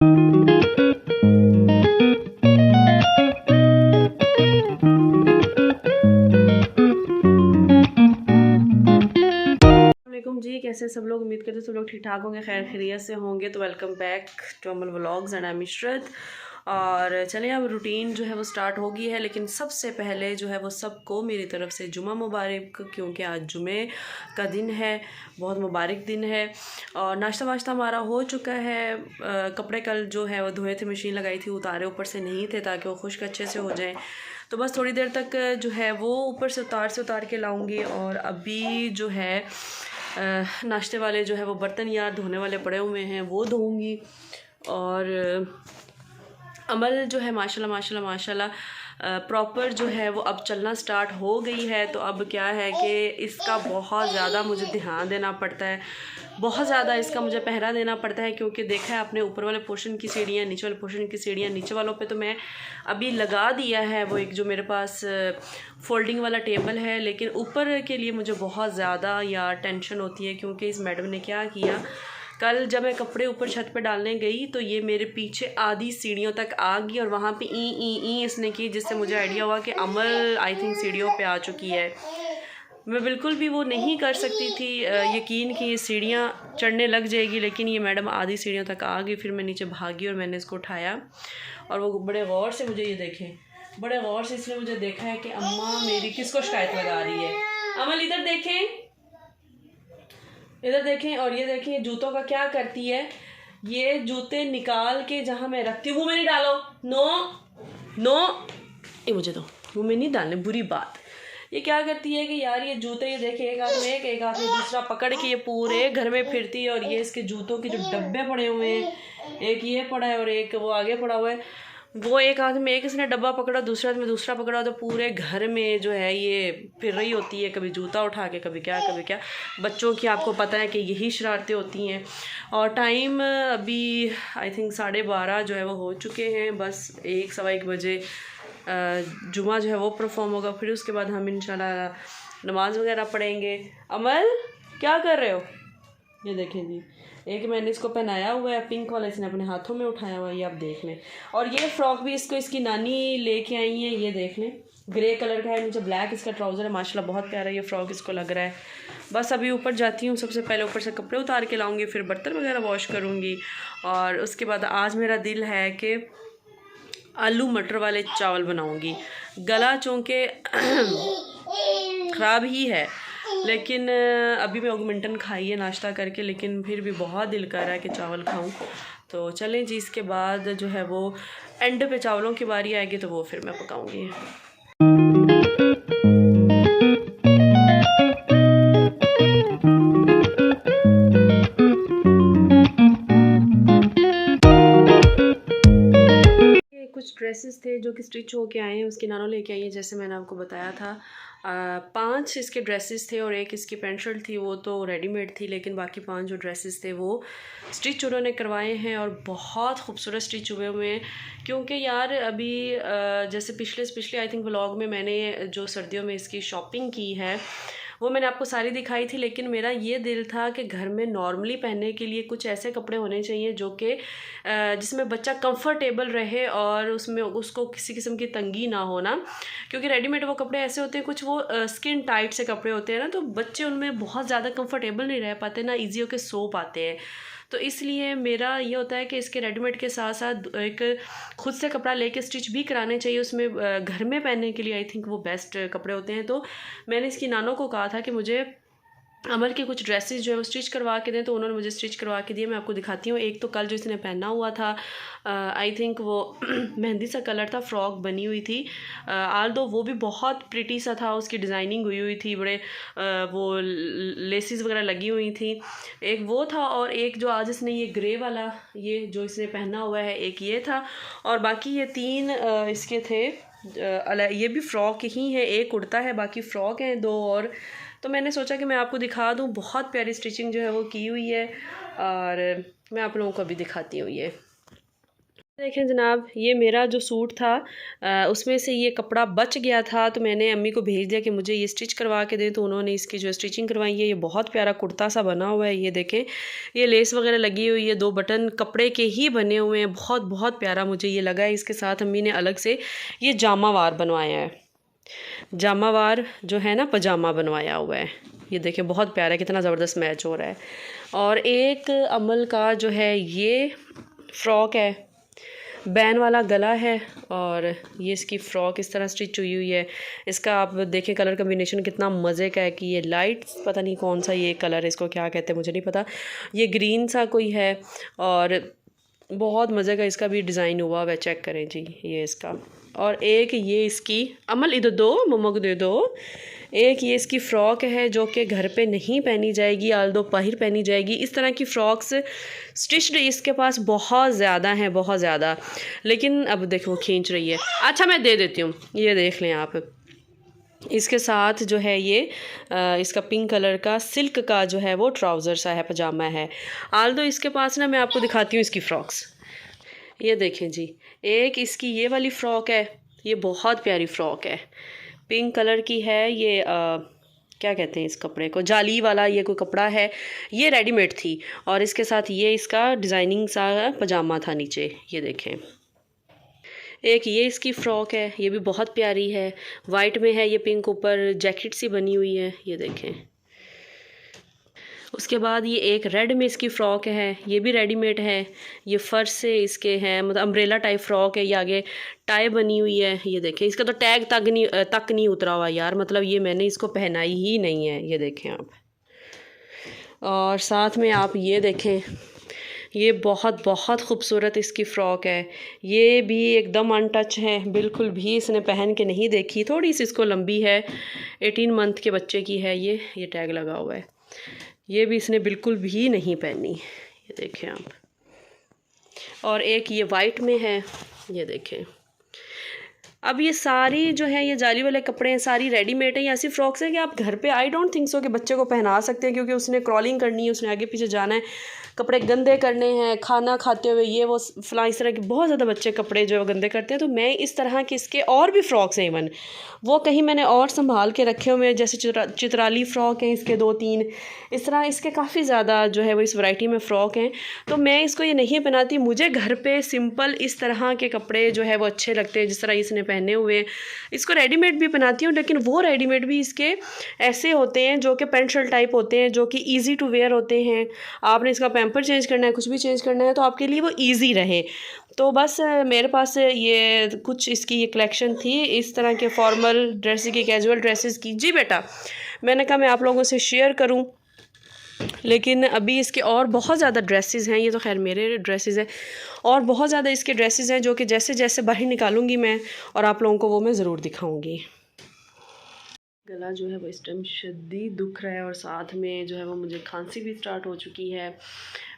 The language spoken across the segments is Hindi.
जी, कैसे सब लोग? उम्मीद करते सब लोग ठीक ठाक होंगे, खैर खैरियत से होंगे। तो welcome back to Amal vlogs and I am Ishrat. और चलिए, अब रूटीन जो है वो स्टार्ट हो गई है, लेकिन सबसे पहले जो है वो सबको मेरी तरफ से जुमा मुबारक, क्योंकि आज जुमे का दिन है, बहुत मुबारक दिन है। और नाश्ता वाश्ता हमारा हो चुका है। कपड़े कल जो है वो धोए थे, मशीन लगाई थी, उतारे ऊपर से नहीं थे ताकि वो खुश्क अच्छे से हो जाएं। तो बस थोड़ी देर तक जो है वो ऊपर से उतार के लाऊंगी। और अभी जो है नाश्ते वाले जो है वो बर्तन यार धोने वाले पड़े हुए हैं, वो धोऊंगी। और अमल जो है माशाल्लाह प्रॉपर जो है वो अब चलना स्टार्ट हो गई है। तो अब क्या है कि इसका बहुत ज़्यादा मुझे ध्यान देना पड़ता है, बहुत ज़्यादा इसका मुझे पहरा देना पड़ता है, क्योंकि देखा है आपने ऊपर वाले पोर्शन की सीढ़ियाँ, नीचे वाले पोर्शन की सीढ़ियाँ। नीचे वालों पे तो मैं अभी लगा दिया है वो एक जो मेरे पास फोल्डिंग वाला टेबल है, लेकिन ऊपर के लिए मुझे बहुत ज़्यादा यार टेंशन होती है, क्योंकि इस मैडम ने क्या किया, कल जब मैं कपड़े ऊपर छत पे डालने गई तो ये मेरे पीछे आधी सीढ़ियों तक आ गई और वहाँ पे ई इसने की, जिससे मुझे आइडिया हुआ कि अमल आई थिंक सीढ़ियों पे आ चुकी है। मैं बिल्कुल भी वो नहीं कर सकती थी यकीन कि ये सीढ़ियाँ चढ़ने लग जाएगी, लेकिन ये मैडम आधी सीढ़ियों तक आ गई। फिर मैं नीचे भागी और मैंने इसको उठाया, और वो बड़े गौर से मुझे ये देखें, बड़े गौर से इसने मुझे देखा है कि अम्मा मेरी किसको शिकायत लगा रही है। अमल इधर देखें, इधर देखें। और ये देखें ये जूतों का क्या करती है, ये जूते निकाल के जहाँ मैं रखती हूँ, मुँह में नहीं डालो, नो, ये मुझे दो, मुँह में नहीं डालने, बुरी बात। ये क्या करती है कि यार ये जूते, ये देखे एक हाथ में एक हाथ में दूसरा पकड़ के ये पूरे घर में फिरती है। और ये इसके जूतों के जो डब्बे पड़े हुए हैं, एक ये पड़ा है और एक वो आगे पड़ा हुआ है, वो एक हाथ में एक इसने डब्बा पकड़ा, दूसरे हाथ में दूसरा पकड़ा, तो पूरे घर में जो है ये फिर रही होती है, कभी जूता उठा के, कभी क्या कभी क्या। बच्चों की आपको पता है कि यही शरारतें होती हैं। और टाइम अभी आई थिंक 12:30 जो है वो हो चुके हैं। बस 1 सवा 1 बजे जुमा जो है वो परफॉर्म होगा, फिर उसके बाद हम इंशाल्लाह नमाज वगैरह पढ़ेंगे। अमल क्या कर रहे हो? ये देखें जी, एक मैंने इसको पहनाया हुआ है पिंक वाला, इसने अपने हाथों में उठाया हुआ है, ये आप देख लें। और ये फ्रॉक भी इसको इसकी नानी लेके आई है, ये देख लें, ग्रे कलर का है, नीचे ब्लैक इसका ट्राउज़र है, माशाल्लाह बहुत प्यारा ये फ्रॉक इसको लग रहा है। बस अभी ऊपर जाती हूँ, सबसे पहले ऊपर से कपड़े उतार के लाऊंगी, फिर बर्तन वगैरह वॉश करूँगी। और उसके बाद आज मेरा दिल है कि आलू मटर वाले चावल बनाऊँगी। गला चूँकि ख़राब ही है, लेकिन अभी मैं ऑगमेंटन खाई है नाश्ता करके, लेकिन फिर भी बहुत दिल कर रहा है कि चावल खाऊं। तो चलें जी, इसके बाद जो है वो एंड पे चावलों की बारी आएगी तो वो फिर मैं पकाऊंगी। कुछ ड्रेसेस थे जो कि स्टिच होके आए हैं, उसकी नानो लेके आई है, जैसे मैंने आपको बताया था। 5 इसके ड्रेसेस थे और एक इसकी पेंट शर्ट थी, वो तो रेडीमेड थी, लेकिन बाकी 5 जो ड्रेसेस थे वो स्टिच उन्होंने करवाए हैं और बहुत खूबसूरत स्टिच हुए हैं। क्योंकि यार अभी जैसे पिछले आई थिंक व्लॉग में मैंने जो सर्दियों में इसकी शॉपिंग की है वो मैंने आपको सारी दिखाई थी, लेकिन मेरा ये दिल था कि घर में नॉर्मली पहनने के लिए कुछ ऐसे कपड़े होने चाहिए जो कि जिसमें बच्चा कंफर्टेबल रहे और उसमें उसको किसी किस्म की तंगी ना हो ना। क्योंकि रेडीमेड वो कपड़े ऐसे होते हैं, कुछ वो स्किन टाइट से कपड़े होते हैं ना, तो बच्चे उनमें बहुत ज़्यादा कंफर्टेबल नहीं रह पाते ना, ईजी होकर सो पाते हैं। तो इसलिए मेरा ये होता है कि इसके रेडीमेड के साथ साथ एक खुद से कपड़ा लेके स्टिच भी कराने चाहिए, उसमें घर में पहनने के लिए आई थिंक वो बेस्ट कपड़े होते हैं। तो मैंने इसकी नानों को कहा था कि मुझे अमल के कुछ ड्रेसेस जो है वो स्टिच करवा के दें, तो उन्होंने मुझे स्टिच करवा के दिए। मैं आपको दिखाती हूँ। एक तो कल जो इसने पहना हुआ था आई थिंक वो मेहंदी सा कलर था, फ्रॉक बनी हुई थी, आल दो वो भी बहुत प्रिटी सा था, उसकी डिज़ाइनिंग हुई थी, बड़े वो लेसिस वगैरह लगी हुई थी, एक वो था। और एक जो आज इसने ये ग्रे वाला ये जो इसने पहना हुआ है, एक ये था। और बाकी ये 3 इसके थे, ये भी फ्रॉक ही है, एक कुर्ता है, बाकी फ़्रॉक हैं 2 और। तो मैंने सोचा कि मैं आपको दिखा दूं, बहुत प्यारी स्टिचिंग जो है वो की हुई है और मैं आप लोगों को अभी दिखाती हूँ। ये देखें जनाब, ये मेरा जो सूट था उसमें से ये कपड़ा बच गया था, तो मैंने अम्मी को भेज दिया कि मुझे ये स्टिच करवा के दें। तो उन्होंने इसकी जो स्टिचिंग करवाई है, ये बहुत प्यारा कुर्ता सा बना हुआ है। ये देखें, ये लेस वगैरह लगी हुई है, 2 बटन कपड़े के ही बने हुए हैं। बहुत बहुत प्यारा मुझे ये लगा है। इसके साथ अम्मी ने अलग से ये जामावार बनवाया है, जामावार जो है ना, पजामा बनवाया हुआ है। ये देखें, बहुत प्यारा है, कितना ज़बरदस्त मैच हो रहा है। और एक अमल का जो है ये फ़्रॉक है, बैन वाला गला है, और ये इसकी फ़्रॉक इस तरह स्टिच हुई हुई है। इसका आप देखें कलर कम्बिनेशन कितना मज़े का है कि ये लाइट, पता नहीं कौन सा ये कलर है, इसको क्या कहते हैं मुझे नहीं पता, ये ग्रीन सा कोई है, और बहुत मज़े का इसका भी डिज़ाइन हुआ हुआ है। चेक करें जी, ये इसका। और एक ये इसकी, अमल इधर दो, मम्मा को दे दो। एक ये इसकी फ़्रॉक है जो कि घर पे नहीं पहनी जाएगी, आल्दो बाहर पहनी जाएगी। इस तरह की फ़्रॉक्स स्टिच्ड इसके पास बहुत ज़्यादा हैं, बहुत ज़्यादा। लेकिन अब देखो खींच रही है। अच्छा मैं दे देती हूँ, ये देख लें आप। इसके साथ जो है ये इसका पिंक कलर का सिल्क का जो है वो ट्राउज़र सा है, पजामा है। आल्दो इसके पास ना, मैं आपको दिखाती हूँ इसकी फ़्रॉक्स। ये देखें जी, एक इसकी ये वाली फ़्रॉक है, ये बहुत प्यारी फ़्रॉक है, पिंक कलर की है। ये क्या कहते हैं इस कपड़े को, जाली वाला ये कोई कपड़ा है, ये रेडीमेड थी। और इसके साथ ये इसका डिज़ाइनिंग सा पजामा था नीचे। ये देखें, एक ये इसकी फ़्रॉक है, ये भी बहुत प्यारी है, वाइट में है, ये पिंक ऊपर जैकेट सी बनी हुई है। ये देखें। उसके बाद ये एक रेड में इसकी फ़्रॉक है, ये भी रेडीमेड है, ये फ़र्श से इसके हैं, मतलब अम्ब्रेला टाइप फ़्रॉक है। ये आगे टाई बनी हुई है। ये देखें, इसका तो टैग तक नहीं उतरा हुआ यार, मतलब ये मैंने इसको पहनाई ही नहीं है। ये देखें आप। और साथ में आप ये देखें, ये बहुत बहुत ख़ूबसूरत इसकी फ़्रॉक है। ये भी एकदम अनटच है, बिल्कुल भी इसने पहन के नहीं देखी। थोड़ी सी इसको लंबी है, 18 मंथ के बच्चे की है ये टैग लगा हुआ है। ये भी इसने बिल्कुल भी नहीं पहनी। ये देखें आप। और एक ये वाइट में है। ये देखें। अब ये सारी जो है ये जाली वाले कपड़े हैं, सारी रेडीमेड है। ये ऐसी फ्रॉक्स हैं कि आप घर पे आई डोंट थिंक सो कि बच्चे को पहना सकते हैं, क्योंकि उसने क्रॉलिंग करनी है, उसने आगे पीछे जाना है, कपड़े गंदे करने हैं, खाना खाते हुए ये वो फलां, इस तरह के बहुत ज़्यादा बच्चे कपड़े जो है वो गंदे करते हैं। तो मैं इस तरह के इसके और भी फ़्रॉक्स हैं, इवन वो कहीं मैंने और संभाल के रखे हुए हैं, जैसे चित्राली फ़्रॉक हैं इसके 2-3, इस तरह इसके काफ़ी ज़्यादा जो है वो इस वैरायटी में फ़्रॉक हैं। तो मैं इसको ये नहीं पहनाती, मुझे घर पे सिंपल इस तरह के कपड़े जो है वो अच्छे लगते हैं, जिस तरह इसने पहने हुए। इसको रेडीमेड भी बनाती हूँ, लेकिन वो रेडीमेड भी इसके ऐसे होते हैं जो कि पेंट शर्ट टाइप होते हैं, जो कि ईज़ी टू वेयर होते हैं। आपने इसका पैम्पर चेंज करना है, कुछ भी चेंज करना है, तो आपके लिए वो ईजी रहे। तो बस मेरे पास ये कुछ इसकी ये कलेक्शन थी, इस तरह के फॉर्मल ड्रेस की, कैजुअल ड्रेसेस की। जी बेटा, मैंने कहा मैं आप लोगों से शेयर करूं, लेकिन अभी इसके और बहुत ज़्यादा ड्रेसेस हैं। ये तो खैर मेरे ड्रेसेस हैं, और बहुत ज़्यादा इसके ड्रेसेस हैं जो कि जैसे जैसे बाहर निकालूंगी मैं, और आप लोगों को वो मैं ज़रूर दिखाऊंगी। गला जो है वो इस टाइम शदीद दुख रहा है, और साथ में जो है वो मुझे खांसी भी स्टार्ट हो चुकी है।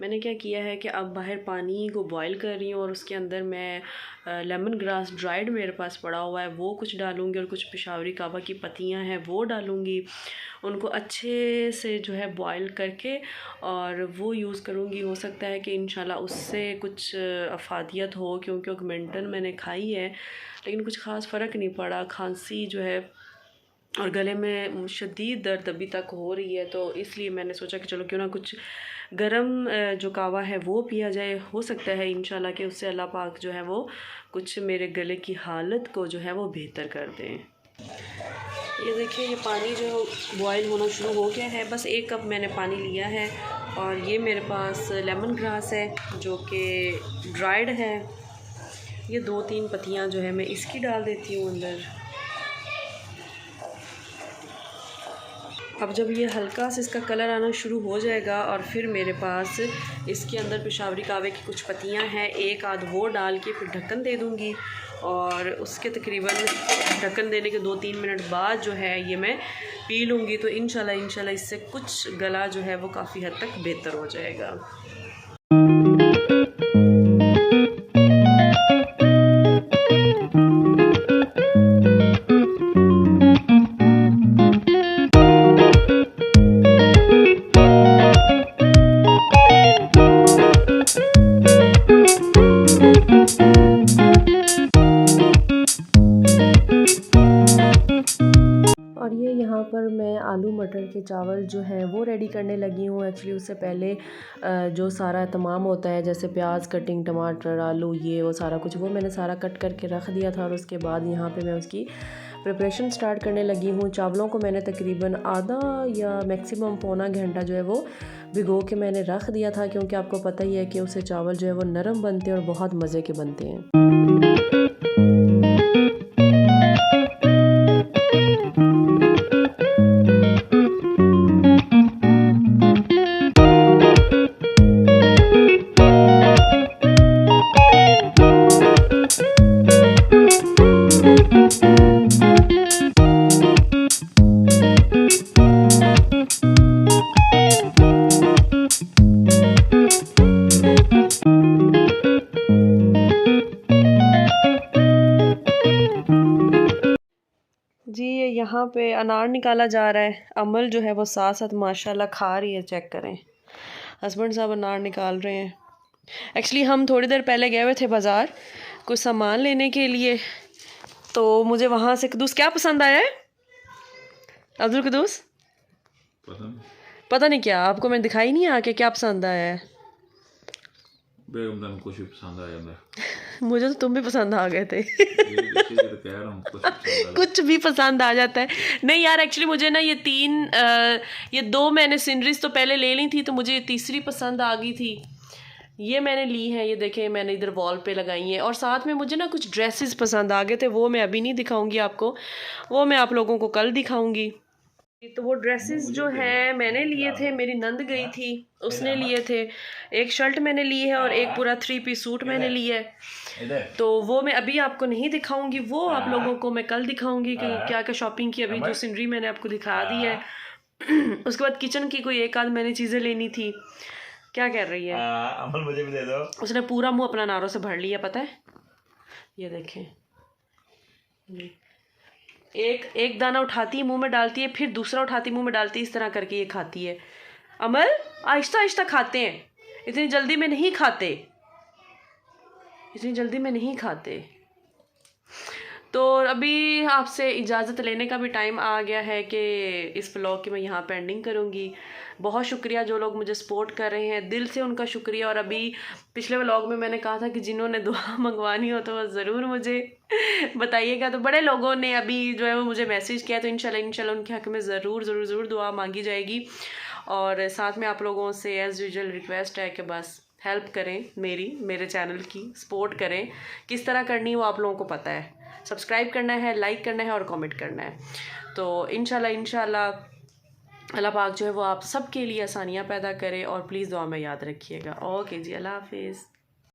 मैंने क्या किया है कि अब बाहर पानी को बॉईल कर रही हूँ, और उसके अंदर मैं लेमन ग्रास ड्राइड मेरे पास पड़ा हुआ है, वो कुछ डालूँगी, और कुछ पेशावरी कावा की पत्तियाँ हैं वो डालूँगी। उनको अच्छे से जो है बॉईल करके और वो यूज़ करूँगी। हो सकता है कि इंशाल्लाह उससे कुछ अफादियत हो, क्योंकि ऑगमेंटन मैंने खाई है लेकिन कुछ ख़ास फ़र्क नहीं पड़ा। खांसी जो है और गले में शदीद दर्द अभी तक हो रही है, तो इसलिए मैंने सोचा कि चलो क्यों ना कुछ गरम जो कावा है वो पिया जाए। हो सकता है इंशाल्लाह कि उससे अल्लाह पाक जो है वो कुछ मेरे गले की हालत को जो है वो बेहतर कर दें। ये देखिए, ये पानी जो बॉयल होना शुरू हो गया है। बस 1 कप मैंने पानी लिया है, और ये मेरे पास लेमन ग्रास है जो कि ड्राइड है। ये 2-3 पत्तियाँ जो है मैं इसकी डाल देती हूँ अंदर। अब जब ये हल्का से इसका कलर आना शुरू हो जाएगा, और फिर मेरे पास इसके अंदर पेशावरी कावे की कुछ पत्तियां हैं, 1 आध वो डाल के फिर ढक्कन दे दूंगी, और उसके तकरीबन ढक्कन देने के 2-3 मिनट बाद जो है ये मैं पी लूँगी। तो इंशाल्लाह इससे कुछ गला जो है वो काफ़ी हद तक बेहतर हो जाएगा। मटर के चावल जो हैं वो रेडी करने लगी हूँ। एक्चुअली उससे पहले जो सारा तमाम होता है जैसे प्याज कटिंग, टमाटर, आलू, ये वो सारा कुछ वो मैंने सारा कट करके रख दिया था और उसके बाद यहाँ पे मैं उसकी प्रिपरेशन स्टार्ट करने लगी हूँ। चावलों को मैंने तकरीबन आधा या मैक्सिमम पौना घंटा जो है वो भिगो के मैंने रख दिया था, क्योंकि आपको पता ही है कि उससे चावल जो है वो नरम बनते हैं और बहुत मज़े के बनते हैं। जी यहाँ पे अनार निकाला जा रहा है। अमल जो है वो साथ साथ माशाल्लाह खा रही है, चेक करें। हस्बैंड साहब अनार निकाल रहे हैं। एक्चुअली हम थोड़ी देर पहले गए हुए थे बाज़ार कुछ सामान लेने के लिए, तो मुझे वहाँ से कदूस क्या पसंद आया है अब्दुल कदूस? पता नहीं क्या आपको मैं दिखाई नहीं आके क्या पसंद आया है? बेगम कुछ भी पसंद आ जाता है। मुझे तो तुम भी पसंद आ गए थे। कुछ भी पसंद आ जाता है। नहीं यार, एक्चुअली मुझे ना ये दो मैंने सीनरीज तो पहले ले ली थी, तो मुझे ये तीसरी पसंद आ गई थी। ये मैंने ली है, ये देखें मैंने इधर वॉल पे लगाई है। और साथ में मुझे ना कुछ ड्रेसेस पसंद आ गए थे, वो मैं अभी नहीं दिखाऊंगी आपको, वो मैं आप लोगों को कल दिखाऊंगी। तो वो ड्रेसेस जो है मैंने लिए थे, मेरी नंद गई थी उसने लिए थे। एक शर्ट मैंने ली है और एक पूरा 3 पीस सूट मैंने लिया है, तो वो मैं अभी आपको नहीं दिखाऊंगी, वो आप लोगों को मैं कल दिखाऊंगी कि क्या क्या शॉपिंग की। अभी जो सीनरी मैंने आपको दिखा दी है। उसके बाद किचन की कोई एक आध मैंने चीज़ें लेनी थी। क्या कर रही है अमल? मुझे भी दे दो। उसने पूरा मुंह अपना नारों से भर लिया, पता है? ये देखें, एक दाना उठाती है मुंह में डालती है, फिर दूसरा उठाती मुंह में डालती है, इस तरह करके ये खाती है। अमल आहिस्ता आहिस्ता खाते हैं, इतनी जल्दी में नहीं खाते, इतनी जल्दी में नहीं खाते। तो अभी आपसे इजाज़त लेने का भी टाइम आ गया है कि इस व्लॉग की मैं यहाँ पे एंडिंग करूँगी। बहुत शुक्रिया जो लोग मुझे सपोर्ट कर रहे हैं, दिल से उनका शुक्रिया। और अभी पिछले व्लॉग में मैंने कहा था कि जिन्होंने दुआ मंगवानी हो तो ज़रूर मुझे बताइएगा। तो बड़े लोगों ने अभी जो है वो मुझे मैसेज किया, तो इंशाल्लाह उनके हक़ में ज़रूर दुआ मांगी जाएगी। और साथ में आप लोगों से एज़ यूजुअल रिक्वेस्ट है कि बस हेल्प करें, मेरे चैनल की सपोर्ट करें। किस तरह करनी है वो आप लोगों को पता है, सब्सक्राइब करना है, लाइक करना है और कमेंट करना है। तो इंशाल्लाह अल्लाह पाक जो है वो आप सबके लिए आसानियाँ पैदा करे, और प्लीज़ दुआ में याद रखिएगा। ओके जी, अल्लाह हाफिज़।